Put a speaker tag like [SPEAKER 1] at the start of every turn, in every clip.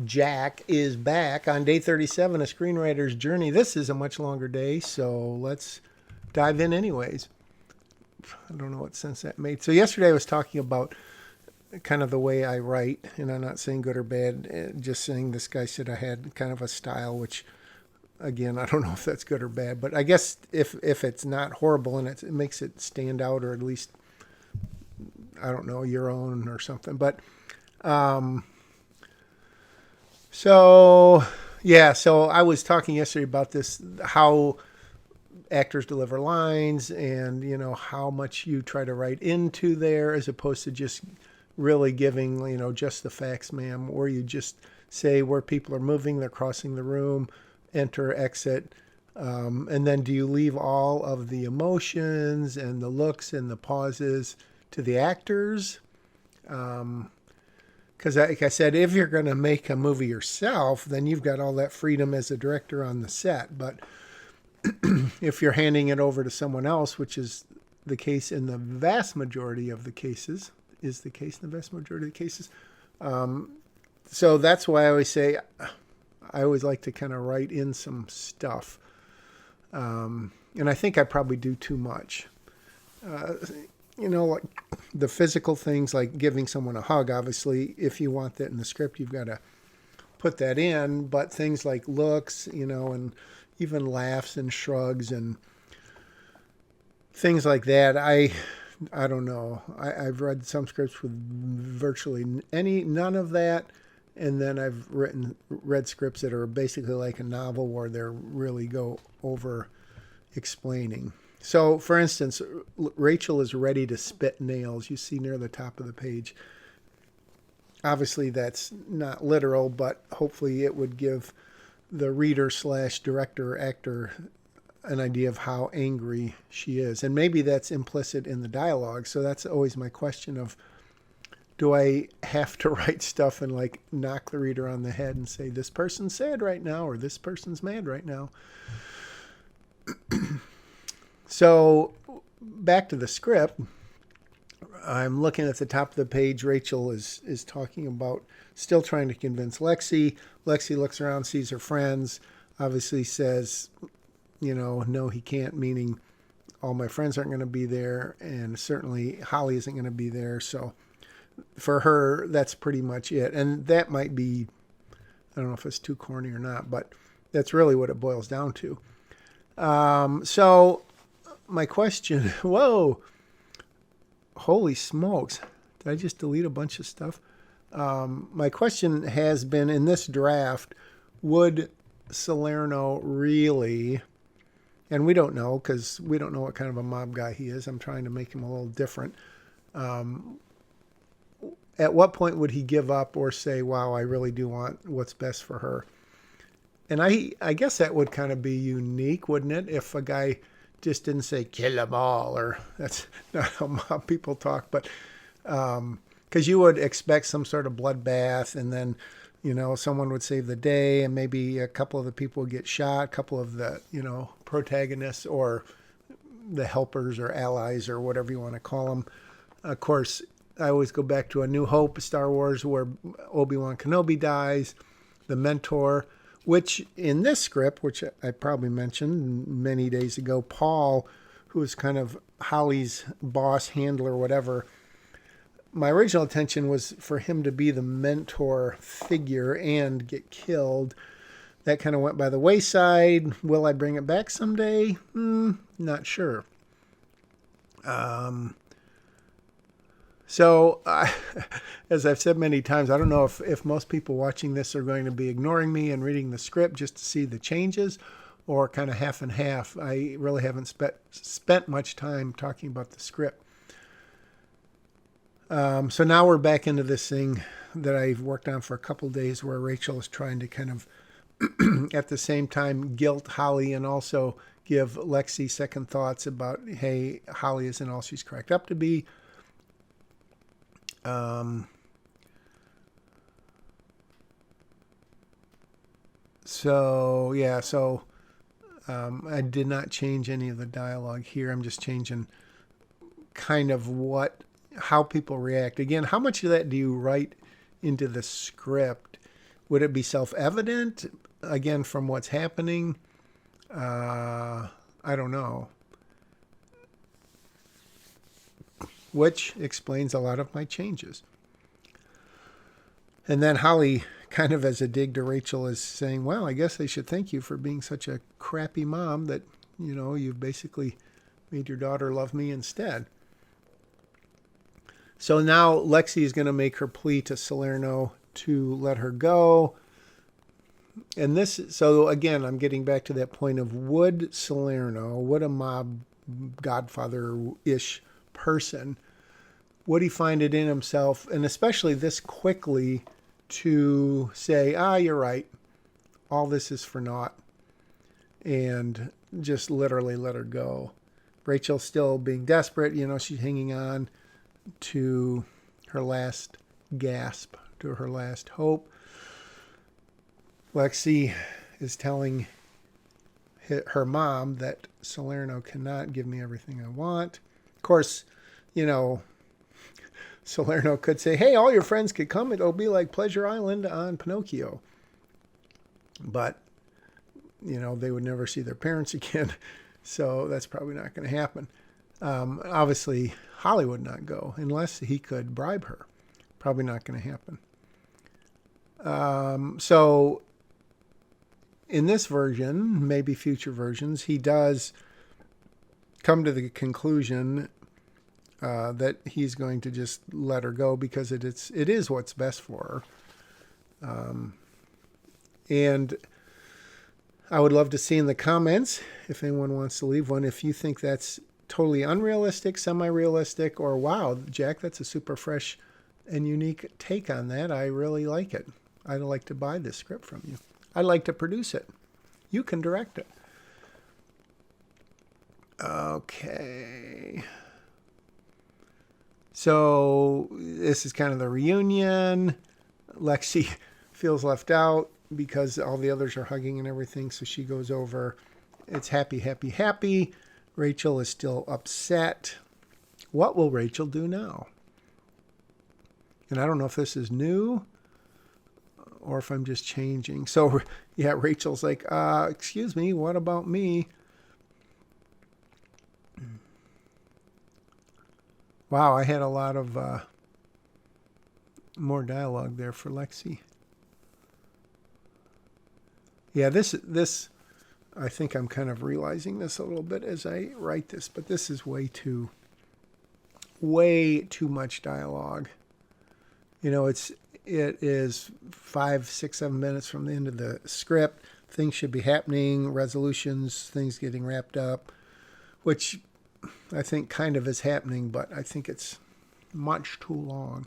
[SPEAKER 1] Jack is back on day 37 of Screenwriter's Journey. This is a much longer day, so let's dive in anyways. I don't know what sense that made. So yesterday I was talking about kind of the way I write, and I'm not saying good or bad, just saying this guy said I had kind of a style, which again, I don't know if that's good or bad, but I guess if it's not horrible and it makes it stand out, or at least, I don't know, your own or something. But um, so yeah, so I was talking yesterday about this, how actors deliver lines, and how much you try to write into there as opposed to just really giving just the facts, ma'am, or you just say where people are moving, they're crossing the room, enter, exit, and then do you leave all of the emotions and the looks and the pauses to the actors? Because like I said, if you're going to make a movie yourself, then you've got all that freedom as a director on the set. But if you're handing it over to someone else, which is the case in the vast majority of the cases, so that's why I always say, I always like to kind of write in some stuff. And I think I probably do too much. Uh, like the physical things, like giving someone a hug, obviously, if you want that in the script, you've got to put that in. But things like looks, and even laughs and shrugs and things like that, I don't know. I've read some scripts with virtually none of that, and then I've read scripts that are basically like a novel where they really go over explaining. So, for instance, Rachel is ready to spit nails. You see near the top of the page. Obviously, that's not literal, but hopefully it would give the reader slash director or actor an idea of how angry she is. And maybe that's implicit in the dialogue. So that's always my question of, do I have to write stuff and like knock the reader on the head and say, this person's sad right now, or this person's mad right now? So back to the script. I'm looking at the top of the page. Rachel is talking about still trying to convince Lexi. Lexi looks around, sees her friends, obviously says, no, he can't, meaning all my friends aren't going to be there, and certainly Holly isn't going to be there. So for her, that's pretty much it. And that might be, I don't know if it's too corny or not, but that's really what it boils down to. So my question, whoa, holy smokes, did I just delete a bunch of stuff? My question has been, in this draft, would Salerno really, and we don't know because we don't know what kind of a mob guy he is. I'm trying to make him a little different. At what point would he give up or say, wow, I really do want what's best for her? And I guess that would kind of be unique, wouldn't it? If a guy just didn't say, kill them all, or that's not how mob people talk, but because you would expect some sort of bloodbath, and then, someone would save the day, and maybe a couple of the people would get shot, a couple of the, protagonists or the helpers or allies or whatever you want to call them. Of course, I always go back to A New Hope, Star Wars, where Obi-Wan Kenobi dies, the mentor, which in this script, which I probably mentioned many days ago, Paul, who is kind of Holly's boss, handler, whatever, my original intention was for him to be the mentor figure and get killed. That kind of went by the wayside. Will I bring it back someday? Not sure. So, as I've said many times, I don't know if most people watching this are going to be ignoring me and reading the script just to see the changes, or kind of half and half. I really haven't spent much time talking about the script. So now we're back into this thing that I've worked on for a couple of days, where Rachel is trying to kind of, at the same time, guilt Holly and also give Lexi second thoughts about, hey, Holly isn't all she's cracked up to be. I did not change any of the dialogue here. I'm just changing kind of how people react. Again, how much of that do you write into the script Would it be self-evident, again, from what's happening? I don't know. Which explains a lot of my changes. And then Holly, kind of as a dig to Rachel, is saying, well, I guess I should thank you for being such a crappy mom that, you've basically made your daughter love me instead. So now Lexi is going to make her plea to Salerno to let her go. And so again, I'm getting back to that point of would a mob godfather-ish person, would he find it in himself, and especially this quickly, to say, you're right, all this is for naught, and just literally let her go. Rachel's still being desperate, she's hanging on to her last gasp, to her last hope. Lexi is telling her mom that Salerno cannot give me everything I want. Of course, Salerno could say, hey, all your friends could come. It'll be like Pleasure Island on Pinocchio. But, they would never see their parents again. So that's probably not going to happen. Obviously, Holly would not go unless he could bribe her. Probably not going to happen. So in this version, maybe future versions, he does come to the conclusion that he's going to just let her go because it is what's best for her. And I would love to see in the comments, if anyone wants to leave one, if you think that's totally unrealistic, semi-realistic, or wow, Jack, that's a super fresh and unique take on that. I really like it. I'd like to buy this script from you. I'd like to produce it. You can direct it. Okay. So this is kind of the reunion. Lexi feels left out because all the others are hugging and everything. So she goes over. It's happy, happy, happy. Rachel is still upset. What will Rachel do now? And I don't know if this is new or if I'm just changing. So yeah, Rachel's like, excuse me, what about me? Wow, I had a lot of more dialogue there for Lexi. Yeah, this, I think I'm kind of realizing this a little bit as I write this, but this is way too much dialogue. It is 5, 6, 7 minutes from the end of the script. Things should be happening, resolutions, things getting wrapped up, which I think kind of is happening, but I think it's much too long.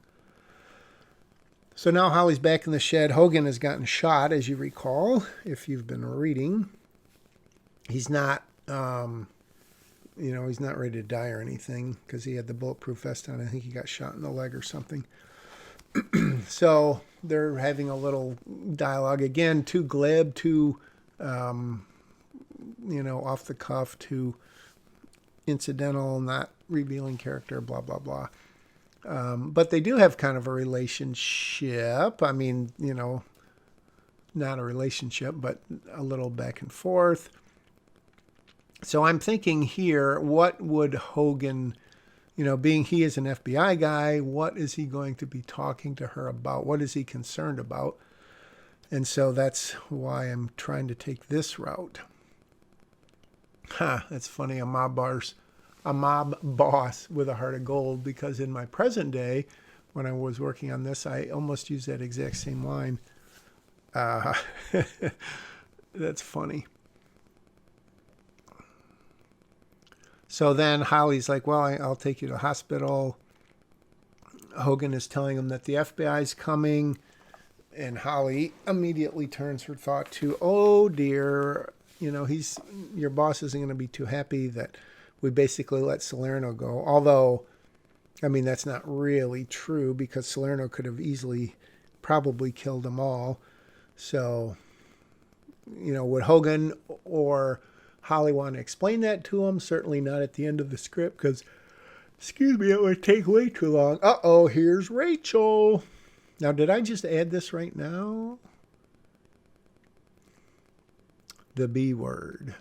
[SPEAKER 1] So now Holly's back in the shed. Hogan has gotten shot, as you recall, if you've been reading. He's not, he's not ready to die or anything because he had the bulletproof vest on. I think he got shot in the leg or something. So they're having a little dialogue. Again, too glib, too, off the cuff, too incidental, not revealing character, blah, blah, blah. But they do have kind of a relationship. I mean, not a relationship, but a little back and forth. So I'm thinking here, what would Hogan, being he is an FBI guy, what is he going to be talking to her about? What is he concerned about? And so that's why I'm trying to take this route. That's funny, a mob boss with a heart of gold, because in my present day, when I was working on this, I almost used that exact same line. That's funny. So then Holly's like, well, I'll take you to the hospital. Hogan is telling him that the FBI is coming. And Holly immediately turns her thought to, oh dear, your boss isn't going to be too happy that we basically let Salerno go. Although, I mean, that's not really true because Salerno could have easily probably killed them all. So, would Hogan or Holly want to explain that to him? Certainly not at the end of the script because, excuse me, it would take way too long. Uh-oh, here's Rachel. Now, did I just add this right now? the B word.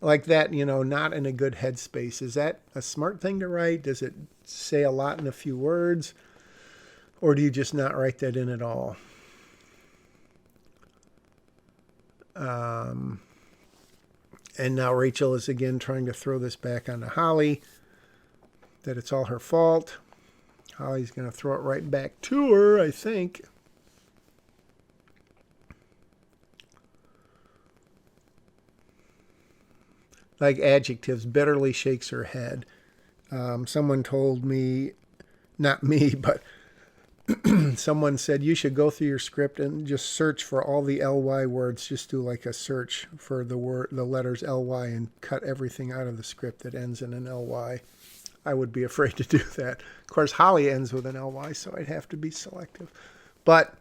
[SPEAKER 1] Like that, not in a good headspace. Is that a smart thing to write? Does it say a lot in a few words? Or do you just not write that in at all? And now Rachel is again trying to throw this back onto Holly, that it's all her fault. Holly's going to throw it right back to her, I think. Like adjectives, bitterly shakes her head. Someone told me, not me, but someone said you should go through your script and just search for all the ly words. Just do like a search for the letters ly and cut everything out of the script that ends in an ly. I would be afraid to do that. Of course, Holly ends with an ly, so I'd have to be selective. But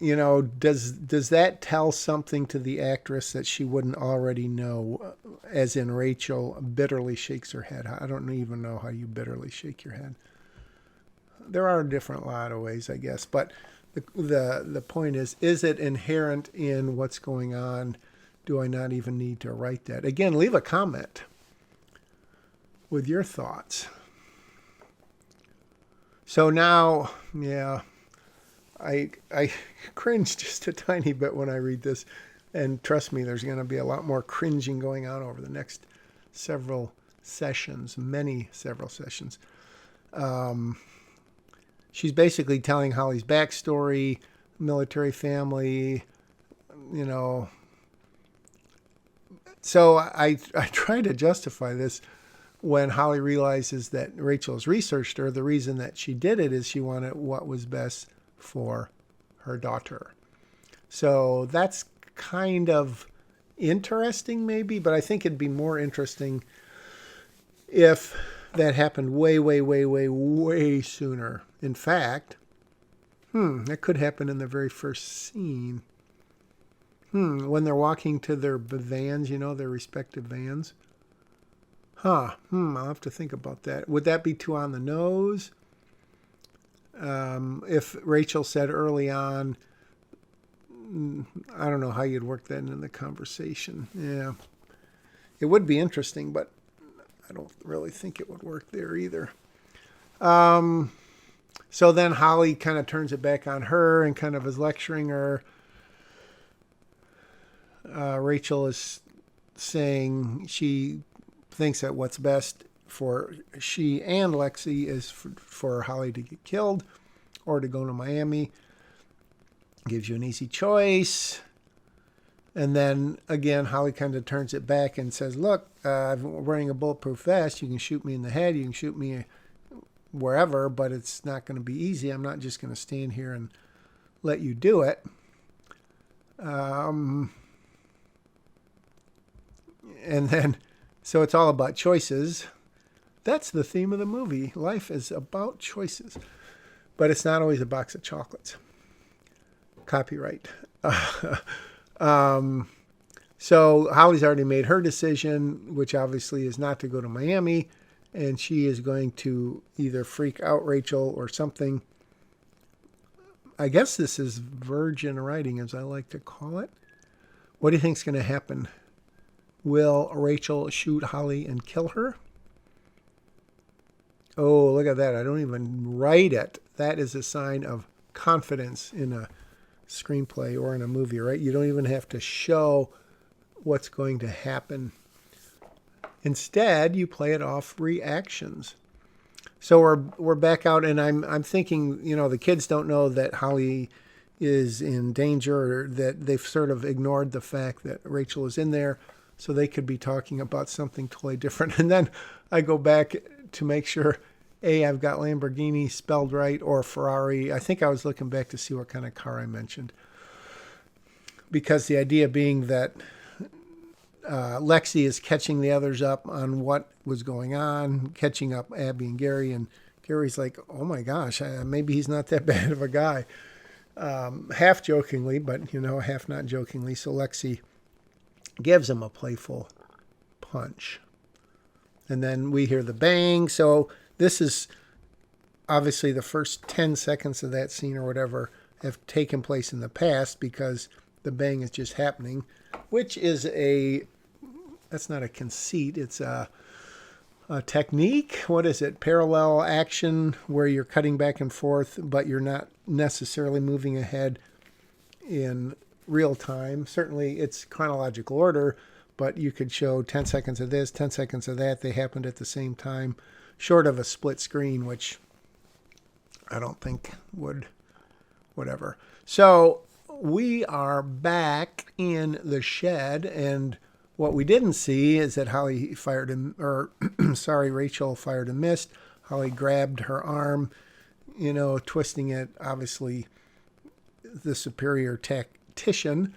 [SPEAKER 1] does that tell something to the actress that she wouldn't already know? As in, Rachel bitterly shakes her head. I don't even know how you bitterly shake your head. There are a different lot of ways, I guess. But the point is it inherent in what's going on? Do I not even need to write that? Again, leave a comment with your thoughts. So now, yeah, I cringe just a tiny bit when I read this. And trust me, there's going to be a lot more cringing going on over the next several sessions, several sessions. She's basically telling Holly's backstory, military family, So I try to justify this when Holly realizes that Rachel has researched her. The reason that she did it is she wanted what was best for her daughter. So that's kind of interesting maybe, but I think it'd be more interesting if that happened way, way, way, way, way sooner. In fact, that could happen in the very first scene. When they're walking to their vans, their respective vans. I'll have to think about that. Would that be too on the nose? If Rachel said early on, I don't know how you'd work that into the conversation. Yeah. It would be interesting, but I don't really think it would work there either. So then Holly kind of turns it back on her and kind of is lecturing her. Rachel is saying she thinks that what's best for she and Lexi is for Holly to get killed or to go to Miami. Gives you an easy choice. And then again, Holly kind of turns it back and says, look, I'm wearing a bulletproof vest. You can shoot me in the head. You can shoot me wherever, but it's not going to be easy. I'm not just going to stand here and let you do it. And then, so it's all about choices. That's the theme of the movie. Life is about choices. But it's not always a box of chocolates. Copyright. So Holly's already made her decision, which obviously is not to go to Miami. And she is going to either freak out Rachel or something. I guess this is virgin writing, as I like to call it. What do you think is going to happen? Will Rachel shoot Holly and kill her? Oh, look at that. I don't even write it. That is a sign of confidence in a screenplay or in a movie, right? You don't even have to show what's going to happen. Instead, you play it off reactions. So we're back out, and I'm thinking, the kids don't know that Holly is in danger, or that they've sort of ignored the fact that Rachel is in there, so they could be talking about something totally different. And then I go back to make sure, I've got Lamborghini spelled right, or Ferrari. I think I was looking back to see what kind of car I mentioned. Because the idea being that Lexi is catching the others up on what was going on, catching up Abby and Gary. And Gary's like, oh my gosh, maybe he's not that bad of a guy. Half jokingly, but, half not jokingly. So Lexi gives him a playful punch. And then we hear the bang. So this is obviously the first 10 seconds of that scene or whatever. have taken place in the past because the bang is just happening, which is that's not a conceit, it's a technique. What is it? Parallel action, where you're cutting back and forth, but you're not necessarily moving ahead in real time. Certainly it's chronological order, but you could show 10 seconds of this, 10 seconds of that. They happened at the same time, short of a split screen, which I don't think would, whatever. So we are back in the shed, and what we didn't see is that Rachel fired and missed. Holly grabbed her arm, twisting it. Obviously, the superior tactician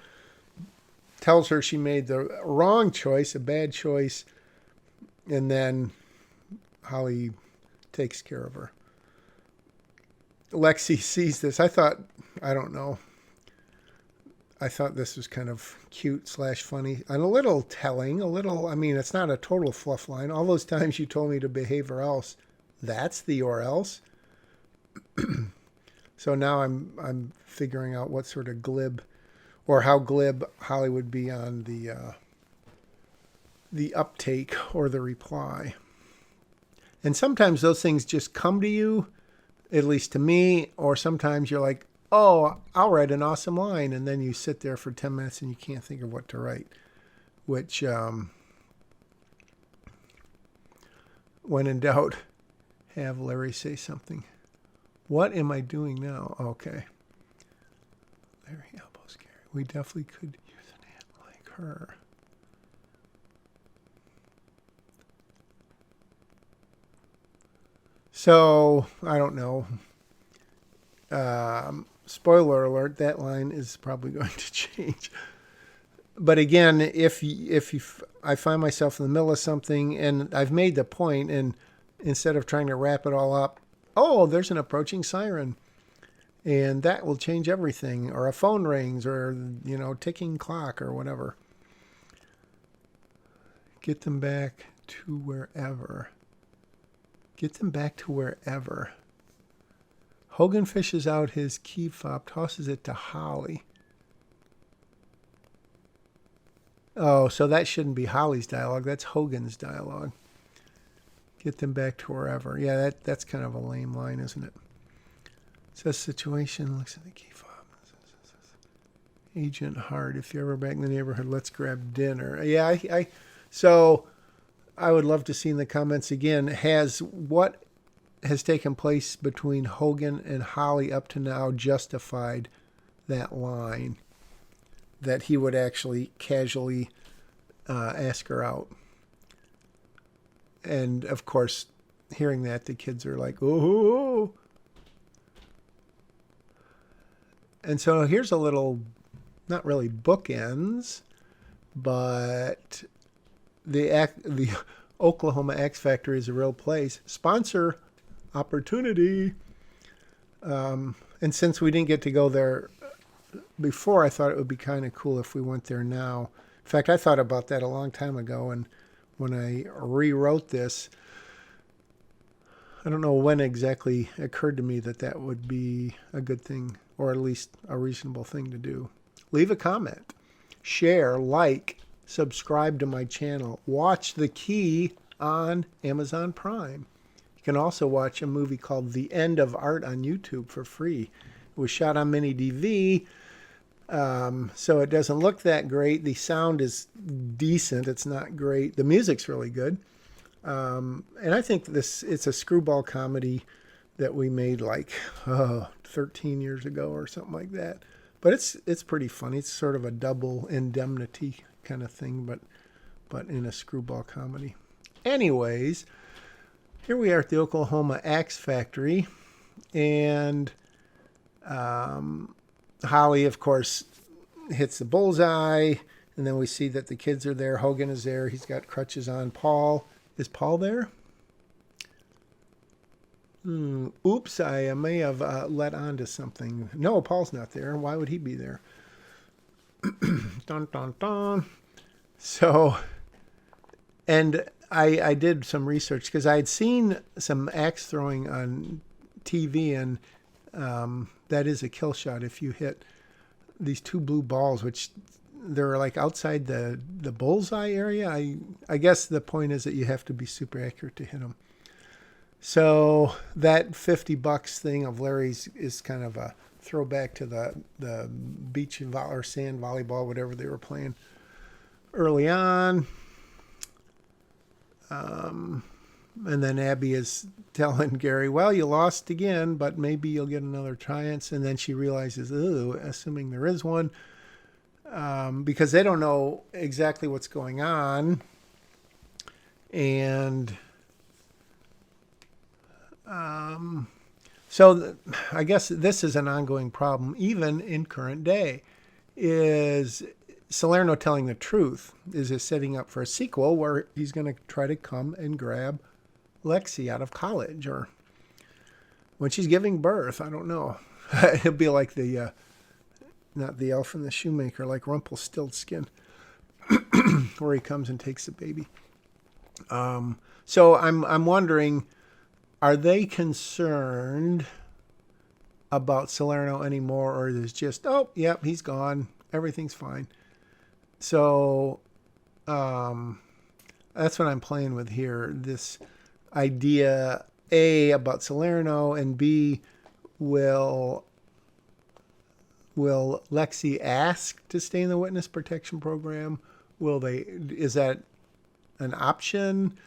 [SPEAKER 1] tells her she made the wrong choice, a bad choice, and then Holly takes care of her. Lexi sees this. I thought this was kind of cute / funny and a little telling, it's not a total fluff line. All those times you told me to behave or else, that's the or else. So now I'm figuring out what sort of glib or how glib Holly would be on the uptake or the reply. And sometimes those things just come to you, at least to me, or sometimes you're like, oh, I'll write an awesome line. And then you sit there for 10 minutes and you can't think of what to write, which, when in doubt, have Larry say something. What am I doing now? Okay. Larry elbows Gary. We definitely could use an aunt like her. So, I don't know. Spoiler alert, that line is probably going to change. But again, if I find myself in the middle of something and I've made the point, and instead of trying to wrap it all up, oh, there's an approaching siren, and that will change everything, or a phone rings, or, ticking clock or whatever. Get them back to wherever. Get them back to wherever. Hogan fishes out his key fob, tosses it to Holly. Oh, so that shouldn't be Holly's dialogue. That's Hogan's dialogue. Get them back to wherever. Yeah, that's kind of a lame line, isn't it? Says situation, looks at the key fob. Agent Hart, if you're ever back in the neighborhood, let's grab dinner. Yeah, so I would love to see in the comments again, what has taken place between Hogan and Holly up to now justified that line that he would actually casually ask her out. And of course, hearing that, the kids are like, oh. And so here's a little, not really bookends, but the Oklahoma X Factory is a real place. Sponsor opportunity. And since we didn't get to go there before, I thought it would be kind of cool if we went there now. In fact, I thought about that a long time ago, and when I rewrote this, I don't know when exactly it occurred to me that would be a good thing, or at least a reasonable thing to do. Leave a comment, share, like, subscribe to my channel. Watch The Key on Amazon Prime. You can also watch a movie called The End of Art on YouTube for free. It was shot on mini DV, so it doesn't look that great. The sound is decent. It's not great. The music's really good. And I think it's a screwball comedy that we made like 13 years ago or something like that. But it's pretty funny. It's sort of a double indemnity kind of thing, but in a screwball comedy. Anyways, here we are at the Oklahoma Axe Factory, and Holly, of course, hits the bullseye, and then we see that the kids are there. Hogan is there. He's got crutches on. Is Paul there? Oops, I may have let on to something. No, Paul's not there. Why would he be there? Dun, dun, dun. So, and I did some research because I had seen some axe throwing on TV, and That is a kill shot if you hit these two blue balls, which they're like outside the bullseye area. I guess the point is that you have to be super accurate to hit them. So that $50 thing of Larry's is kind of a throwback to the beach or sand volleyball, whatever they were playing early on. And then Abby is telling Gary, well, you lost again, but maybe you'll get another chance. And then she realizes, ooh, assuming there is one, because they don't know exactly what's going on. And so I guess this is an ongoing problem, even in current day, is Salerno telling the truth? Is it setting up for a sequel where he's going to try to come and grab Lexi out of college or when she's giving birth? I don't know. It'll be like not the elf and the shoemaker, like Rumpelstiltskin, where he comes and takes the baby. So I'm wondering, are they concerned about Salerno anymore, or is it just, oh, yep, he's gone, everything's fine? So that's what I'm playing with here. This idea, A, about Salerno, and B, will Lexi ask to stay in the witness protection program? Is that an option?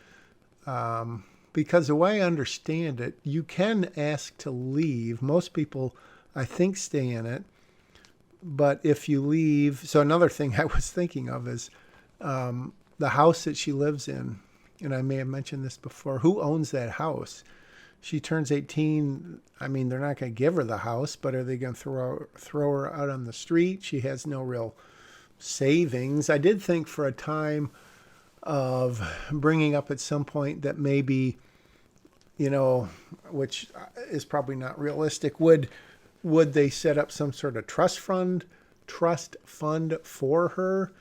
[SPEAKER 1] Because the way I understand it, you can ask to leave. Most people, I think, stay in it. But if you leave, so another thing I was thinking of is the house that she lives in, and I may have mentioned this before, who owns that house? She turns 18. I mean, they're not going to give her the house, but are they going to throw her out on the street? She has no real savings. I did think for a time of bringing up at some point that maybe, which is probably not realistic, would they set up some sort of trust fund for her?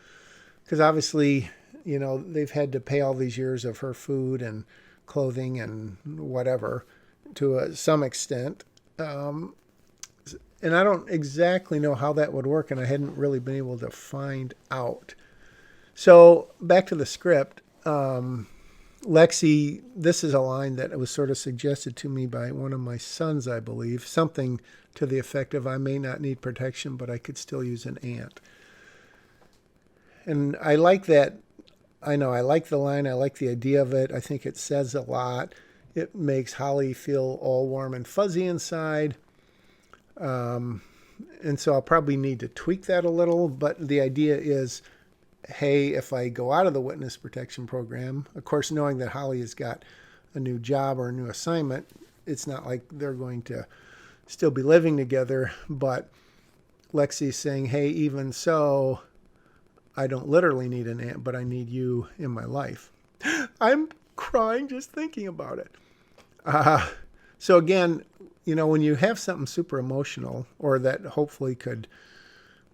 [SPEAKER 1] Because obviously, they've had to pay all these years of her food and clothing and whatever to some extent. And I don't exactly know how that would work, and I hadn't really been able to find out. So back to the script. Lexi, this is a line that was sort of suggested to me by one of my sons, I believe. Something to the effect of, I may not need protection, but I could still use an aunt. And I like that. I know, I like the line. I like the idea of it. I think it says a lot. It makes Holly feel all warm and fuzzy inside. And so I'll probably need to tweak that a little. But the idea is, hey, if I go out of the witness protection program, of course, knowing that Holly has got a new job or a new assignment, it's not like they're going to still be living together. But Lexi's saying, hey, even so, I don't literally need an aunt, but I need you in my life. I'm crying just thinking about it. So again, when you have something super emotional, or that hopefully could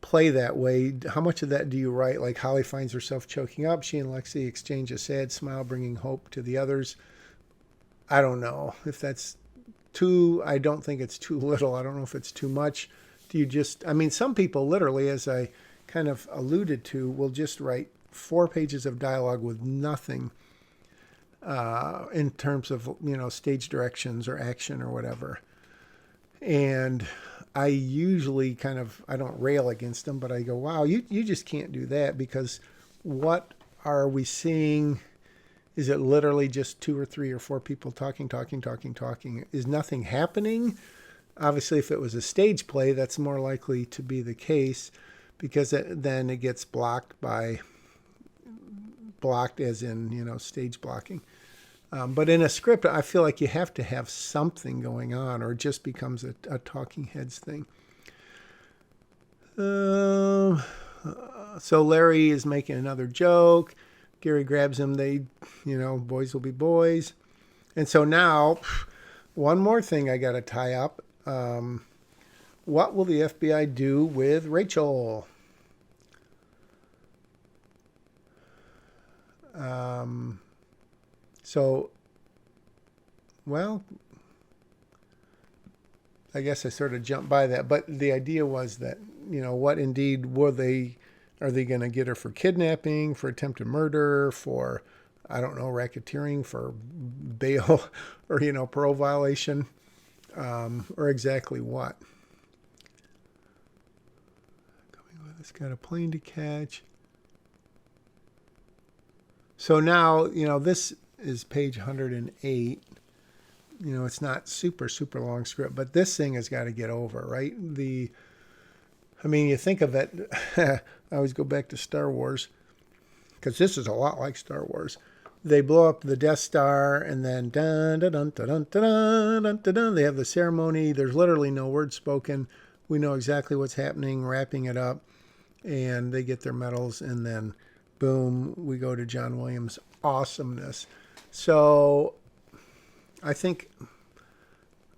[SPEAKER 1] play that way, how much of that do you write? Like Holly finds herself choking up. She and Lexi exchange a sad smile, bringing hope to the others. I don't know if that's I don't think it's too little. I don't know if it's too much. Do you just, some people literally, as I kind of alluded to, will just write 4 pages of dialogue with nothing in terms of, stage directions or action or whatever. And I usually I don't rail against them, but I go, wow, you just can't do that, because what are we seeing? Is it literally just 2 or 3 or 4 people talking? Is nothing happening? Obviously, if it was a stage play, that's more likely to be the case, because then it gets blocked as in, stage blocking. But in a script, I feel like you have to have something going on, or it just becomes a talking heads thing. So Larry is making another joke. Gary grabs him. Boys will be boys. And so now, one more thing I got to tie up. What will the FBI do with Rachel? I guess I sort of jumped by that. But the idea was that, what indeed are they going to get her for kidnapping, for attempted murder, for, I don't know, racketeering, for bail, or, parole violation, or exactly what? It's got a plane to catch. So now, this is page 108. It's not super, super long script, but this thing has got to get over, right? You think of it, I always go back to Star Wars, because this is a lot like Star Wars. They blow up the Death Star, and then dun dun dun dun dun dun dun dun dun. They have the ceremony. There's literally no words spoken. We know exactly what's happening, wrapping it up, and they get their medals, and then boom, we go to John Williams' awesomeness. So I think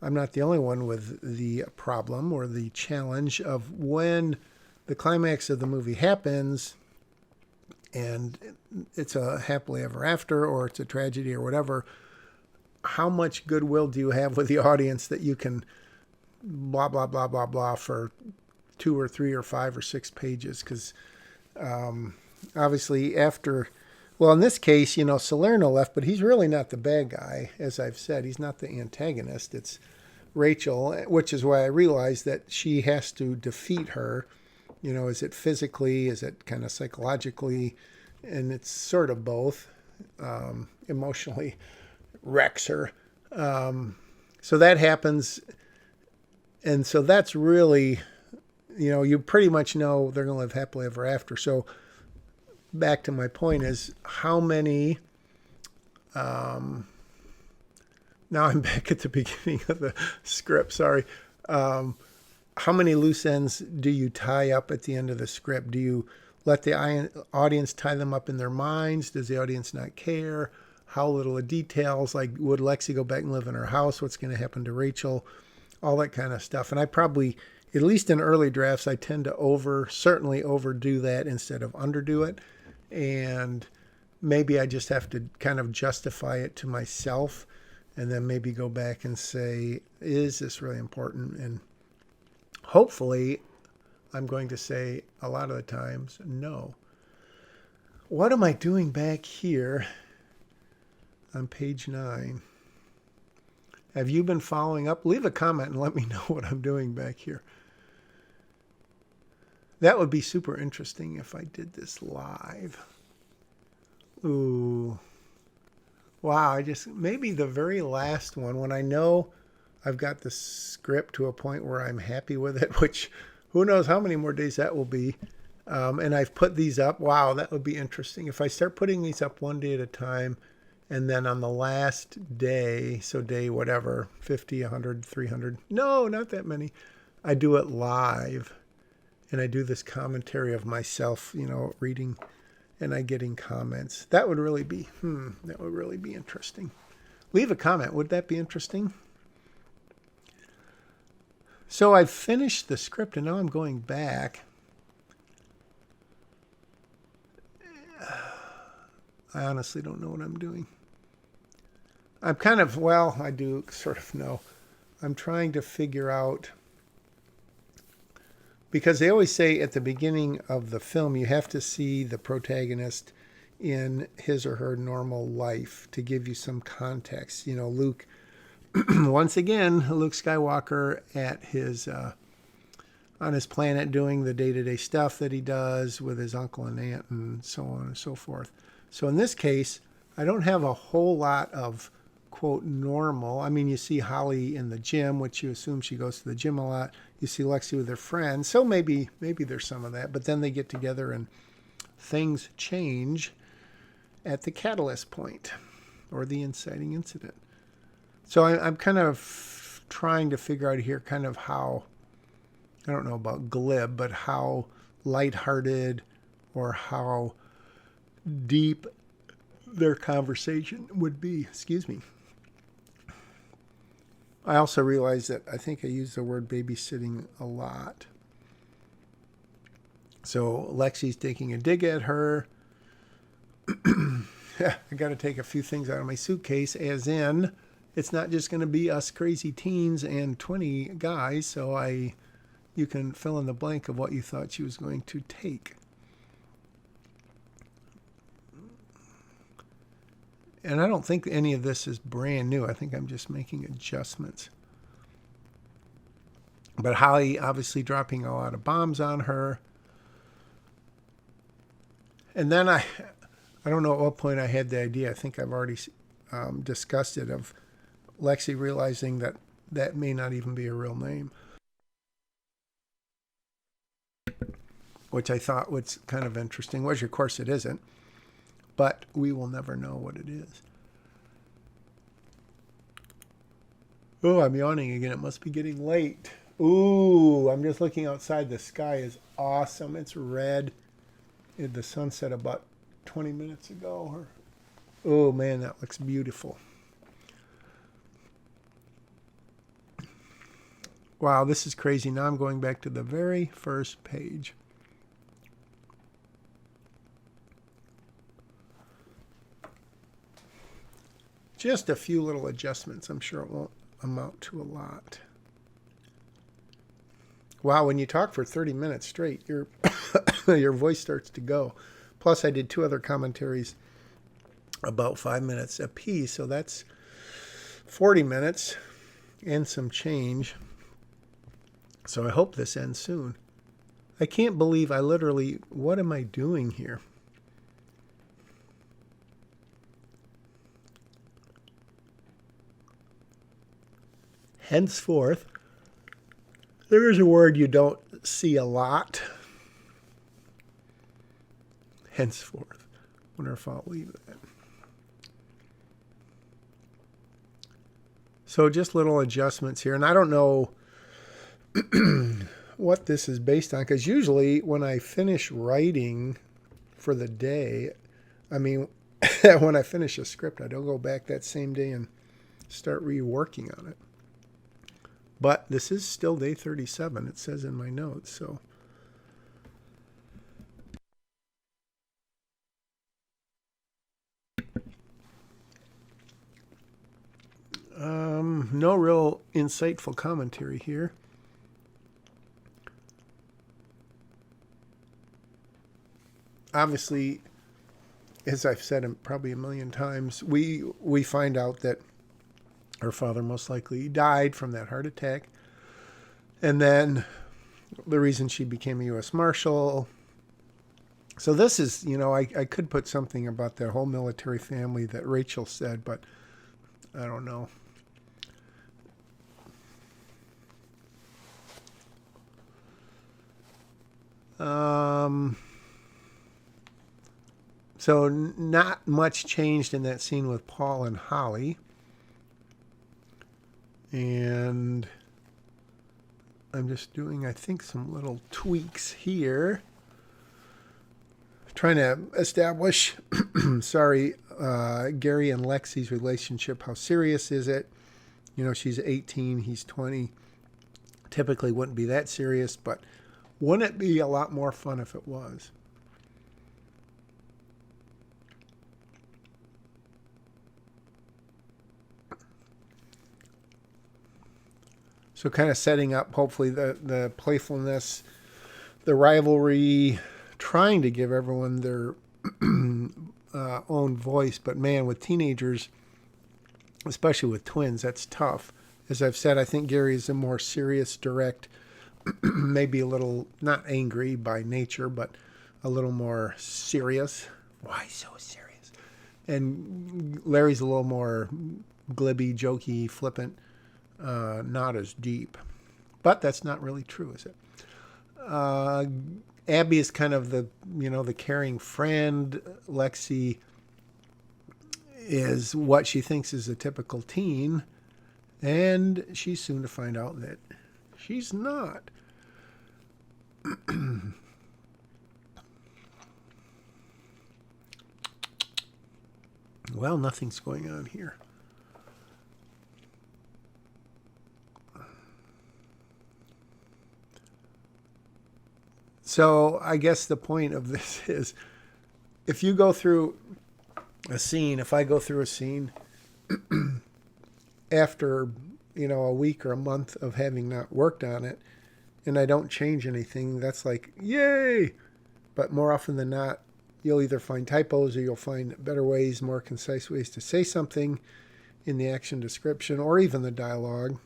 [SPEAKER 1] I'm not the only one with the problem or the challenge of when the climax of the movie happens and it's a happily ever after or it's a tragedy or whatever, how much goodwill do you have with the audience that you can blah, blah, blah, blah, blah for 2 or 3 or 5 or 6 pages? Because obviously after... Well, in this case, Salerno left, but he's really not the bad guy. As I've said, he's not the antagonist. It's Rachel, which is why I realized that she has to defeat her. Is it physically? Is it kind of psychologically? And it's sort of both. Emotionally wrecks her. So that happens. And so that's really, you pretty much know they're going to live happily ever after. So back to my point is how many, now I'm back at the beginning of the script, sorry. How many loose ends do you tie up at the end of the script? Do you let the audience tie them up in their minds? Does the audience not care? How little of details, like would Lexi go back and live in her house? What's going to happen to Rachel? All that kind of stuff. And I probably, at least in early drafts, I tend to certainly overdo that instead of underdo it. And maybe I just have to kind of justify it to myself and then maybe go back and say, is this really important? And hopefully I'm going to say a lot of the times, no. What am I doing back here on page 9? Have you been following up? Leave a comment and let me know what I'm doing back here. That would be super interesting if I did this live. Ooh. Wow, maybe the very last one, when I know I've got the script to a point where I'm happy with it, which who knows how many more days that will be. And I've put these up. Wow, that would be interesting. If I start putting these up one day at a time, and then on the last day, so day whatever, 50, 100, 300, no, not that many, I do it live. And I do this commentary of myself, reading, and I getting comments. That would really be interesting. Leave a comment. Would that be interesting? So I've finished the script, and now I'm going back. I honestly don't know what I'm doing. I'm kind of, I do sort of know. I'm trying to figure out... Because they always say at the beginning of the film, you have to see the protagonist in his or her normal life to give you some context. Luke, once again, Luke Skywalker at his on his planet doing the day-to-day stuff that he does with his uncle and aunt and so on and so forth. So in this case, I don't have a whole lot of, quote, normal. You see Holly in the gym, which you assume she goes to the gym a lot. You see Lexi with her friends. So maybe there's some of that. But then they get together and things change at the catalyst point or the inciting incident. So I'm kind of trying to figure out here kind of how, I don't know about glib, but how lighthearted or how deep their conversation would be. Excuse me. I also realized that I think I use the word babysitting a lot. So Lexi's taking a dig at her. I got to take a few things out of my suitcase, as in, it's not just going to be us crazy teens and 20 guys. So you can fill in the blank of what you thought she was going to take. And I don't think any of this is brand new. I think I'm just making adjustments. But Holly obviously dropping a lot of bombs on her. And then I don't know at what point I had the idea. I think I've already discussed it, of Lexi realizing that that may not even be a real name, which I thought was kind of interesting, which of course it isn't, but we will never know what it is. Oh, I'm yawning again. It must be getting late. Ooh, I'm just looking outside. The sky is awesome. It's red. The sun set about 20 minutes ago. Oh man, that looks beautiful. Wow, this is crazy. Now I'm going back to the very first page. Just a few little adjustments. I'm sure it won't amount to a lot. Wow, when you talk for 30 minutes straight, your voice starts to go. Plus, I did 2 other commentaries about 5 minutes a piece, so that's 40 minutes and some change. So I hope this ends soon. I can't believe what am I doing here? Henceforth, there is a word you don't see a lot. Henceforth. I wonder if I'll leave that. So just little adjustments here. And I don't know what this is based on, because usually when I finish writing for the day, when I finish a script, I don't go back that same day and start reworking on it. But this is still day 37, it says in my notes, so. No real insightful commentary here. Obviously, as I've said probably a million times, we find out that her father most likely died from that heart attack. And then the reason she became a U.S. Marshal. So this is, I could put something about that whole military family that Rachel said, but I don't know. So not much changed in that scene with Paul and Holly. And I'm just doing, I think, some little tweaks here. Trying to establish, Gary and Lexi's relationship. How serious is it? She's 18, he's 20. Typically wouldn't be that serious, but wouldn't it be a lot more fun if it was? So kind of setting up, hopefully, the playfulness, the rivalry, trying to give everyone their own voice. But man, with teenagers, especially with twins, that's tough. As I've said, I think Gary is a more serious, direct, maybe a little, not angry by nature, but a little more serious. Why so serious? And Larry's a little more glibby, jokey, flippant. Not as deep. But that's not really true, is it? Abby is kind of the caring friend. Lexi is what she thinks is a typical teen. And she's soon to find out that she's not. Well, nothing's going on here. So I guess the point of this is, if I go through a scene, after, a week or a month of having not worked on it, and I don't change anything, that's like, yay! But more often than not, you'll either find typos or you'll find better ways, more concise ways to say something in the action description or even the dialogue.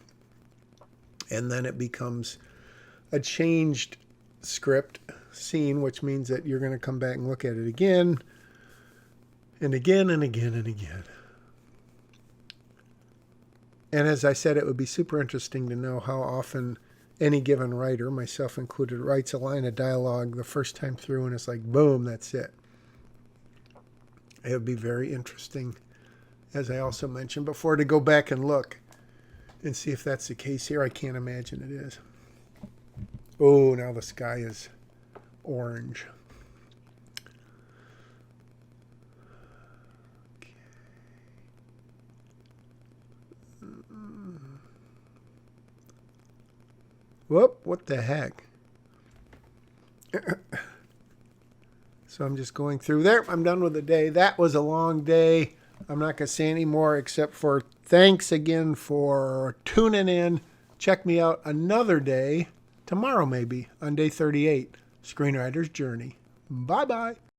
[SPEAKER 1] And then it becomes a changed script scene, which means that you're going to come back and look at it again and again and again and again. And as I said, it would be super interesting to know how often any given writer, myself included, writes a line of dialogue the first time through and it's like, boom, that's it. It would be very interesting, as I also mentioned before, to go back and look and see if that's the case here. I can't imagine it is. Oh, now the sky is orange. Okay. Whoop, what the heck? So I'm just going through there. I'm done with the day. That was a long day. I'm not going to say any more except for thanks again for tuning in. Check me out another day, tomorrow maybe, on day 38, Screenwriter's Journey. Bye-bye.